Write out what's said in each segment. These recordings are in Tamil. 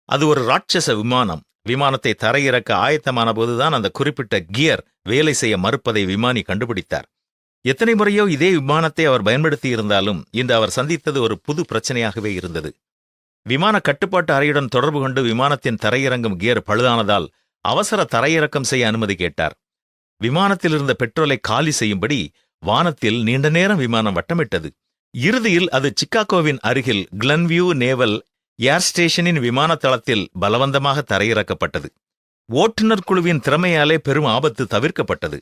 அது ஒரு ராட்சச விமானம். விமானத்தை தரையிறக்க ஆயத்தமான போதுதான் அந்த குறிப்பிட்ட கியர் வேலை செய்ய மறுப்பதை விமானி கண்டுபிடித்தார். எத்தனை முறையோ இதே விமானத்தை அவர் பயன்படுத்தியிருந்தாலும் இன்று அவர் சந்தித்தது ஒரு புது பிரச்சனையாகவே இருந்தது. விமான கட்டுப்பாட்டு அறையுடன் தொடர்பு கொண்டு விமானத்தின் தரையிறங்கும் கியர் பழுதானதால் அவசர தரையிறக்கம் செய்ய அனுமதி கேட்டார். விமானத்தில் இருந்த பெட்ரோலை காலி செய்யும்படி வானத்தில் நீண்ட நேரம் விமானம் வட்டமிட்டது. இறுதியில் அது சிக்காகோவின் அருகில் கிளன்வியூ நேவல் ஏர் ஸ்டேஷனின் விமான தளத்தில் பலவந்தமாக தரையிறக்கப்பட்டது. ஓட்டுநர் குழுவின் திறமையாலே பெரும் ஆபத்து தவிர்க்கப்பட்டது.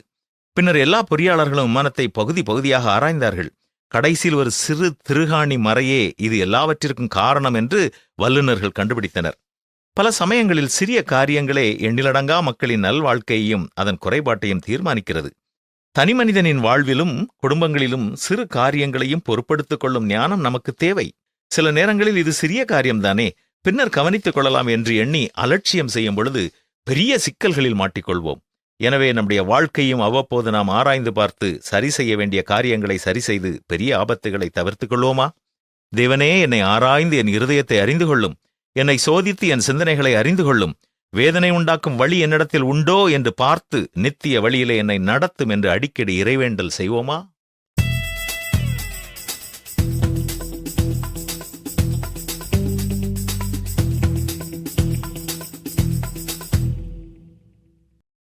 பின்னர் எல்லா பொறியாளர்களும் விமானத்தை பகுதி பகுதியாக ஆராய்ந்தார்கள். கடைசியில் ஒரு சிறு திருகாணி மறையே இது எல்லாவற்றிற்கும் காரணம் என்று வல்லுநர்கள் கண்டுபிடித்தனர். பல சமயங்களில் சிறிய காரியங்களே எண்ணிலடங்கா மக்களின் நல்வாழ்க்கையையும் அதன் குறைபாட்டையும் தீர்மானிக்கிறது. தனிமனிதனின் வாழ்விலும் குடும்பங்களிலும் சிறு காரியங்களையும் பொறுப்படுத்திக் கொள்ளும் ஞானம் நமக்கு தேவை. சில நேரங்களில் இது சிறிய காரியம்தானே, பின்னர் கவனித்துக் கொள்ளலாம் என்று எண்ணி அலட்சியம் செய்யும் பொழுது பெரிய சிக்கல்களில் மாட்டிக்கொள்வோம். எனவே நம்முடைய வாழ்க்கையும் அவ்வப்போது நாம் ஆராய்ந்து பார்த்து சரி செய்ய வேண்டிய காரியங்களை சரி செய்து பெரிய ஆபத்துகளை தவிர்த்துக் கொள்வோமா? தேவனே, என்னை ஆராய்ந்து என் இருதயத்தை அறிந்து கொள்ளும், என்னை சோதித்து என் சிந்தனைகளை அறிந்து கொள்ளும், வேதனை உண்டாக்கும் வழி என்னிடத்தில் உண்டோ என்று பார்த்து நித்திய வழியிலே என்னை நடத்தும் என்று அடிக்கடி இறைவேண்டல் செய்வோமா?